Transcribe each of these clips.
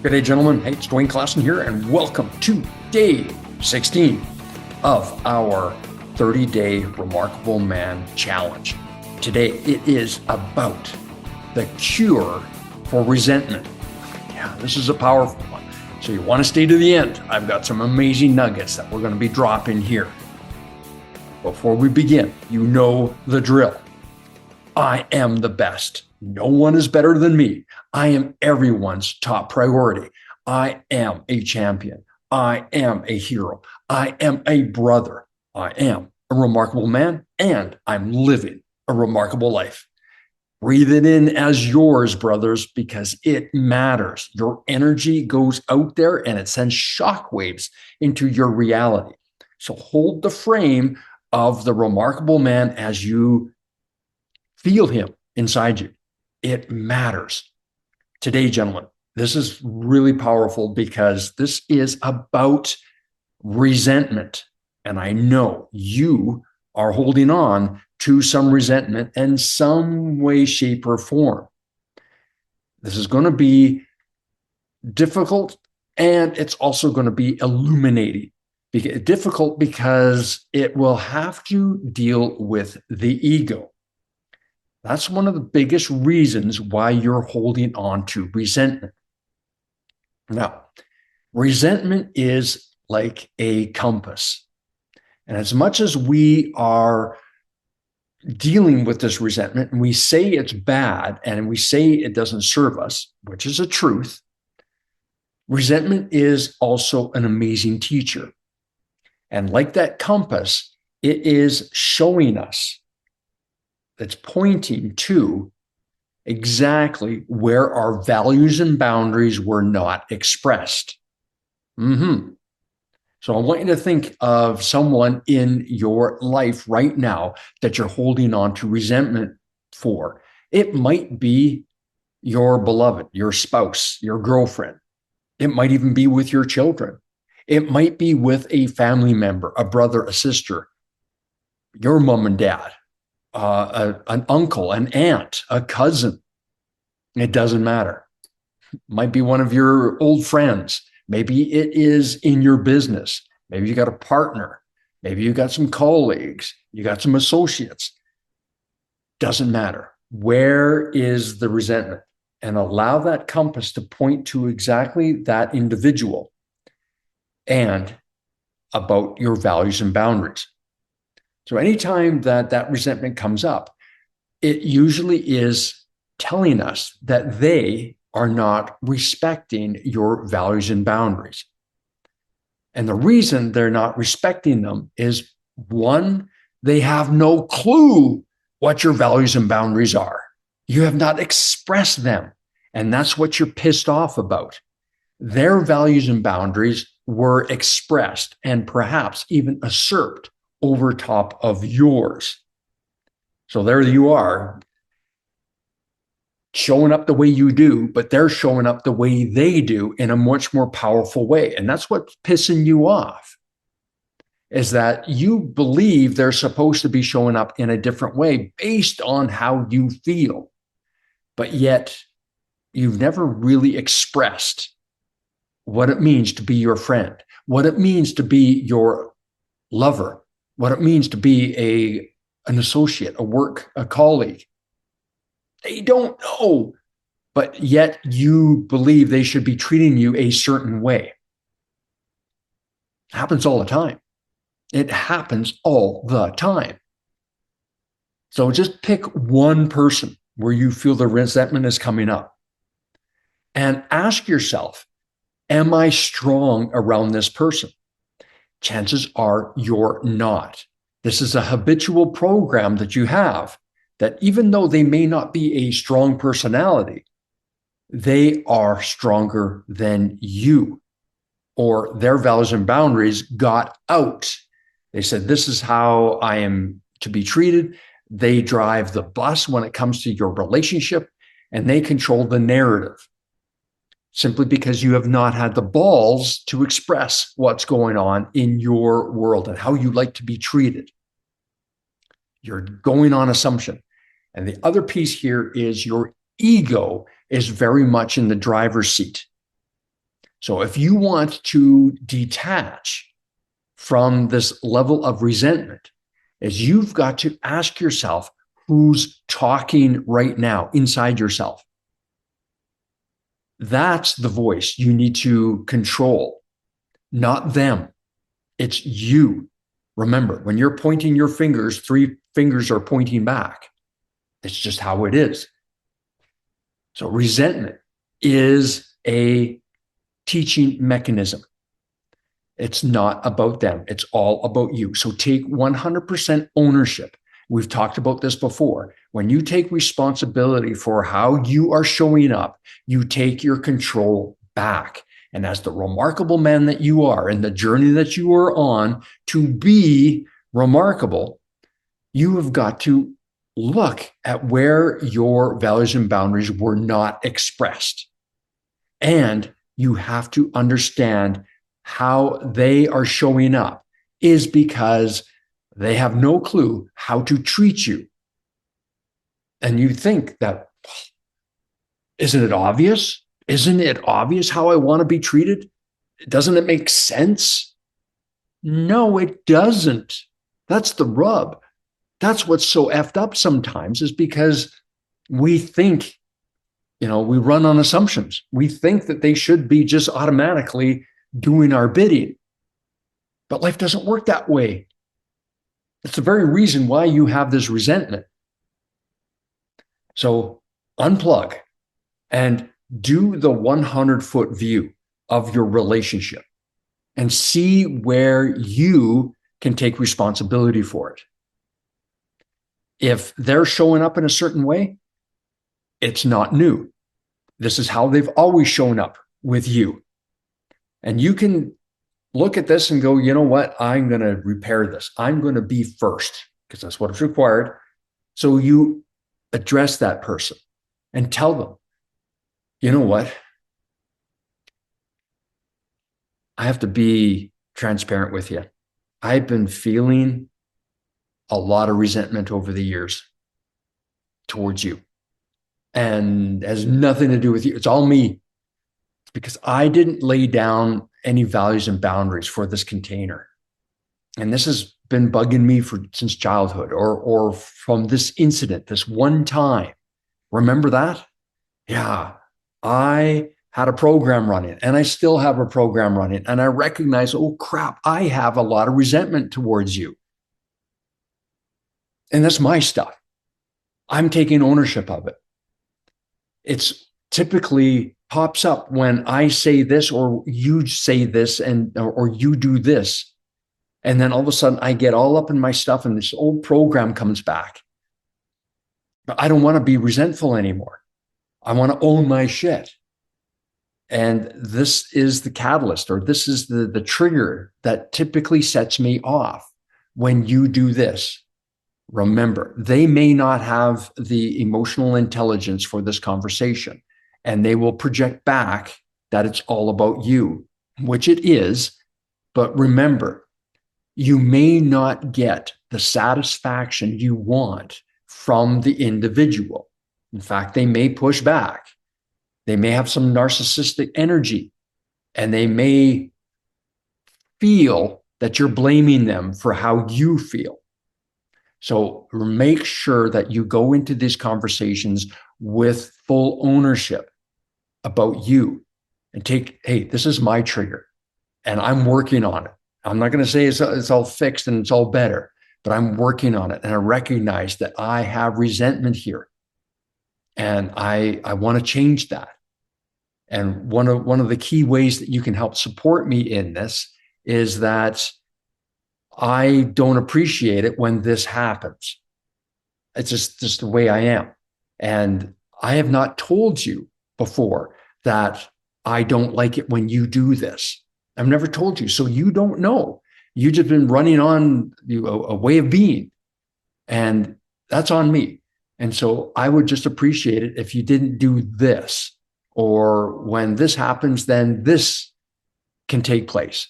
Good day, gentlemen. Hey, it's Dwayne Clausen here, and welcome to day 16 of our 30-day Remarkable Man Challenge. Today, it is about the cure for resentment. Yeah, this is a powerful one. So you want to stay to the end. I've got some amazing nuggets that we're going to be dropping here. Before we begin, you know the drill. I am the best. No one is better than me. I am everyone's top priority. I am a champion. I am a hero. I am a brother. I am a remarkable man, and I'm living a remarkable life. Breathe it in as yours, brothers, because it matters. Your energy goes out there and it sends shockwaves into your reality. So hold the frame of the remarkable man as you feel him inside you. It matters. Today, gentlemen, this is really powerful because this is about resentment. And I know you are holding on to some resentment in some way, shape, or form. This is going to be difficult, and it's also going to be illuminating. Difficult because it will have to deal with the ego. That's one of the biggest reasons why you're holding on to resentment. Now, resentment is like a compass. And as much as we are dealing with this resentment and we say it's bad and we say it doesn't serve us, which is a truth, resentment is also an amazing teacher. And like that compass, it is showing us, it's pointing to exactly where our values and boundaries were not expressed. So I want you to think of someone in your life right now that you're holding on to resentment for. It might be your beloved, your spouse, your girlfriend. It might even be with your children. It might be with a family member, a brother, a sister, your mom and dad, an uncle, an aunt, a cousin. It doesn't matter. It might be one of your old friends. Maybe it is in your business. Maybe you got a partner. Maybe you got some colleagues. You got some associates. Doesn't matter. Where is the resentment? And allow that compass to point to exactly that individual and about your values and boundaries. So anytime that resentment comes up, it usually is telling us that they are not respecting your values and boundaries. And the reason they're not respecting them is, one, they have no clue what your values and boundaries are. You have not expressed them. And that's what you're pissed off about. Their values and boundaries were expressed and perhaps even usurped over top of yours. So there you are, showing up the way you do, but they're showing up the way they do in a much more powerful way. And that's what's pissing you off, is that you believe they're supposed to be showing up in a different way based on how you feel. But yet you've never really expressed what it means to be your friend, what it means to be your lover, what it means to be an associate, a colleague. They don't know, but yet you believe they should be treating you a certain way. It happens all the time. It happens all the time. So just pick one person where you feel the resentment is coming up and ask yourself, am I strong around this person? Chances are you're not. This is a habitual program that you have, that even though they may not be a strong personality, they are stronger than you, or their values and boundaries got out. They said, this is how I am to be treated. They drive the bus when it comes to your relationship, and they control the narrative, simply because you have not had the balls to express what's going on in your world and how you like to be treated. You're going on assumption. And the other piece here is your ego is very much in the driver's seat. So if you want to detach from this level of resentment, is you've got to ask yourself, who's talking right now inside yourself? That's the voice you need to control, not them. It's you. Remember, when you're pointing your fingers, three fingers are pointing back. It's just how it is. So resentment is a teaching mechanism. It's not about them. It's all about you. So take 100% ownership. We've talked about this before. When you take responsibility for how you are showing up, you take your control back. And as the remarkable man that you are and the journey that you are on to be remarkable, you have got to look at where your values and boundaries were not expressed. And you have to understand how they are showing up is because they have no clue how to treat you. And you think that, isn't it obvious? Isn't it obvious how I want to be treated? Doesn't it make sense? No, it doesn't. That's the rub. That's what's so effed up sometimes, is because we think, we run on assumptions. We think that they should be just automatically doing our bidding. But life doesn't work that way. It's the very reason why you have this resentment. So unplug and do the 100-foot view of your relationship and see where you can take responsibility for it. If they're showing up in a certain way, it's not new. This is how they've always shown up with you. And you can look at this and go, you know what? I'm going to repair this. I'm going to be first because that's what is required. So you address that person and tell them, you know what? I have to be transparent with you. I've been feeling a lot of resentment over the years towards you. And it has nothing to do with you. It's all me. It's because I didn't lay down any values and boundaries for this container. And this has been bugging me since childhood or from this incident, this one time. Remember that? Yeah, I had a program running and I still have a program running. And I recognize, oh crap, I have a lot of resentment towards you. And that's my stuff. I'm taking ownership of it. It's typically pops up when I say this or you say this or you do this. And then all of a sudden I get all up in my stuff and this old program comes back. But I don't want to be resentful anymore. I want to own my shit. And this is the catalyst, or this is the trigger that typically sets me off when you do this. Remember, they may not have the emotional intelligence for this conversation, and they will project back that it's all about you, which it is. But remember, you may not get the satisfaction you want from the individual. In fact, they may push back. They may have some narcissistic energy, and they may feel that you're blaming them for how you feel. So make sure that you go into these conversations with full ownership about you and hey, this is my trigger and I'm working on it. I'm not going to say it's all fixed and it's all better, but I'm working on it. And I recognize that I have resentment here and I want to change that. And one of the key ways that you can help support me in this is that I don't appreciate it when this happens. It's just the way I am. And I have not told you before that I don't like it when you do this. I've never told you. So you don't know. You've just been running on a way of being. And that's on me. And so I would just appreciate it if you didn't do this. Or when this happens, then this can take place.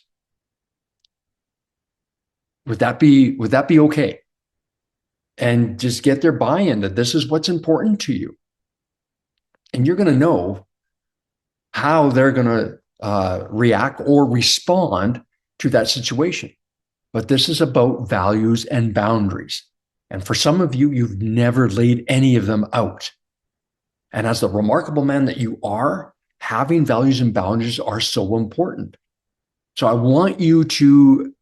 Would that be okay? And just get their buy-in that this is what's important to you. And you're going to know how they're going to react or respond to that situation. But this is about values and boundaries. And for some of you, you've never laid any of them out. And as the remarkable man that you are, having values and boundaries are so important. So I want you to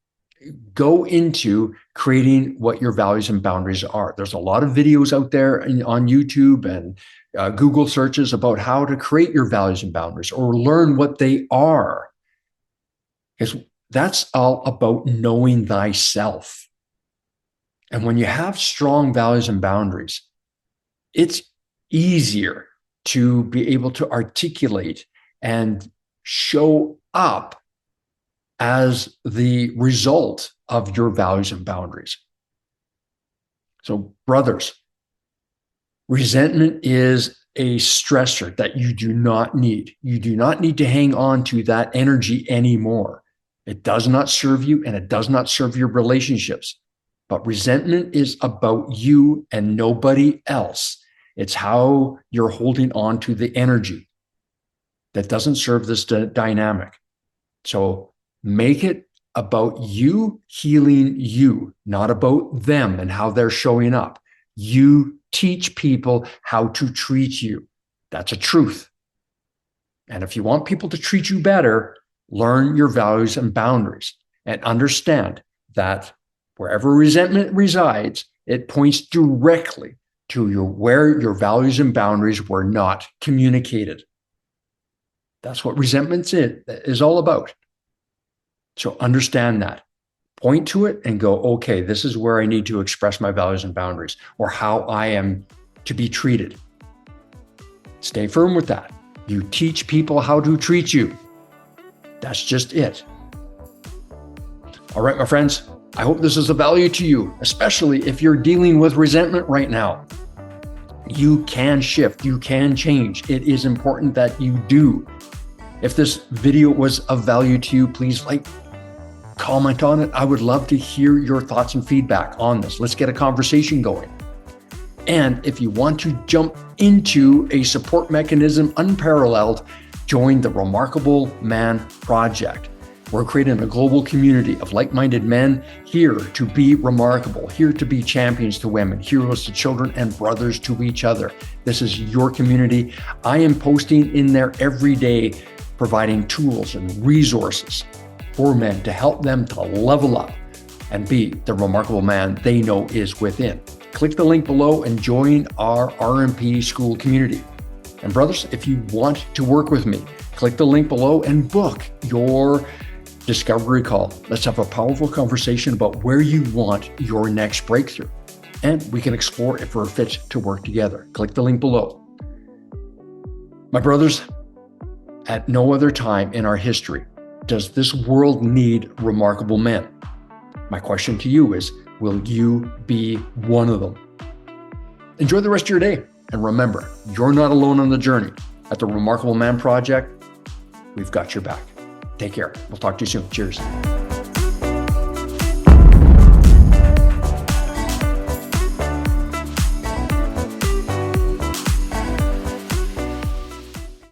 go into creating what your values and boundaries are. There's a lot of videos out there on YouTube and Google searches about how to create your values and boundaries or learn what they are. Because that's all about knowing thyself. And when you have strong values and boundaries, it's easier to be able to articulate and show up as the result of your values and boundaries. So, brothers, resentment is a stressor that you do not need. You do not need to hang on to that energy anymore. It does not serve you and it does not serve your relationships. But resentment is about you and nobody else. It's how you're holding on to the energy that doesn't serve this dynamic. So make it about you healing you, not about them and how they're showing up. You teach people how to treat you. That's a truth. And if you want people to treat you better, learn your values and boundaries and understand that wherever resentment resides, it points directly to where your values and boundaries were not communicated. That's what resentment is all about. So understand that. Point to it and go, okay, this is where I need to express my values and boundaries or how I am to be treated. Stay firm with that. You teach people how to treat you. That's just it. All right, my friends, I hope this is of value to you, especially if you're dealing with resentment right now. You can shift, you can change. It is important that you do. If this video was of value to you, please comment on it. I would love to hear your thoughts and feedback on this. Let's get a conversation going. And if you want to jump into a support mechanism unparalleled, join the Remarkable Man Project. We're creating a global community of like-minded men here to be remarkable, here to be champions to women, heroes to children, and brothers to each other. This is your community. I am posting in there every day, providing tools and resources for men to help them to level up and be the remarkable man they know is within. Click the link below and join our RMP school community. And brothers, if you want to work with me, click the link below and book your discovery call. Let's have a powerful conversation about where you want your next breakthrough. And we can explore if we're fit to work together. Click the link below. My brothers, at no other time in our history does this world need remarkable men. My question to you is, will you be one of them? Enjoy the rest of your day. And remember, you're not alone on the journey. At the Remarkable Man Project, we've got your back. Take care. We'll talk to you soon. Cheers.